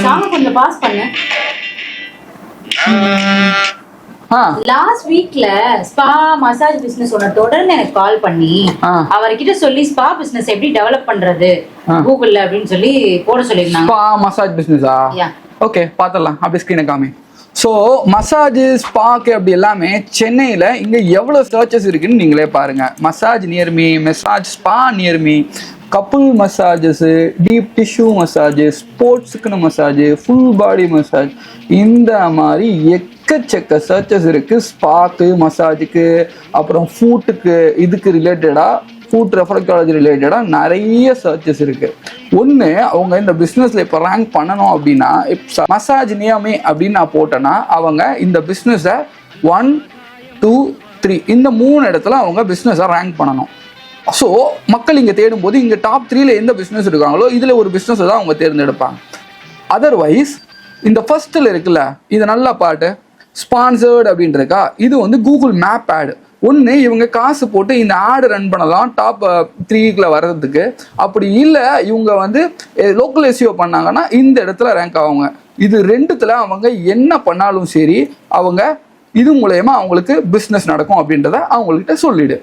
Song கொஞ்சம் pass பண்ணு. Last வீக்ல ஸ்பா மசாஜ் பிசினஸ் ஒன்னு தொடர்ந்து எனக்கு கால் பண்ணி அவர்கிட்ட சொல்லி ஸ்பா பிசினஸ் எப்படி டெவலப் பண்றது கூகுள்ல அப்படின்னு சொல்லி போட சொல்லிருந்தாங்க. ஸ்பா மசாஜ் பிசினஸா? ஓகே, பாத்திரலாம். அப்படி ஸ்கிரீனை காமி. ஸோ மசாஜ் ஸ்பாக்கு அப்படி எல்லாமே சென்னையில் இங்கே எவ்வளோ சர்ச்சஸ் இருக்குன்னு நீங்களே பாருங்கள். Massage near me, massage spa near me, couple massages, deep tissue massage, ஸ்போர்ட்ஸுக்குன்னு மசாஜ், ஃபுல் பாடி மசாஜ், இந்த மாதிரி எக்கச்சக்க சர்ச்சஸ் இருக்குது. ஸ்பாக்கு, மசாஜுக்கு, அப்புறம் ஃபுட்டுக்கு, இதுக்கு ரிலேட்டடாக ஃபுட் ரெஃப்ளெக்டாலஜி ரிலேட்டடாக நிறைய சர்ச்சஸ் இருக்குது. ஒன்று, அவங்க இந்த பிஸ்னஸில் இப்போ ரேங்க் பண்ணணும் அப்படின்னா, இப்போ மசாஜ் நியமி அப்படின்னு நான் போட்டேன்னா அவங்க இந்த பிஸ்னஸை 1, 2, 3 இந்த 3 இடத்துல அவங்க பிஸ்னஸை ரேங்க் பண்ணணும். ஸோ மக்கள் இங்கே தேடும்போது இங்கே டாப் 3ல எந்த பிஸ்னஸ் இருக்காங்களோ இதில் ஒரு பிஸ்னஸை தான் அவங்க தேர்ந்தெடுப்பாங்க. அதர்வைஸ் இந்த ஃபர்ஸ்ட்டில் இருக்குல்ல, இது நல்லா பாட்டு ஸ்பான்சர்டு அப்படின்றக்கா, இது வந்து கூகுள் மேப் ஆடு. ஒன்று, இவங்க காசு போட்டு இந்த ஆடு ரன் பண்ணலாம் டாப் 3க்குள்ள வர்றதுக்கு. அப்படி இல்லை இவங்க வந்து லோக்கல் எஸ்இஓ பண்ணாங்கன்னா இந்த இடத்துல ரேங்க் ஆகுங்க. இது ரெண்டுத்துல அவங்க என்ன பண்ணாலும் சரி அவங்க இது மூலயமா அவங்களுக்கு பிஸ்னஸ் நடக்கும் அப்படின்றத அவங்கள்கிட்ட சொல்லிடு.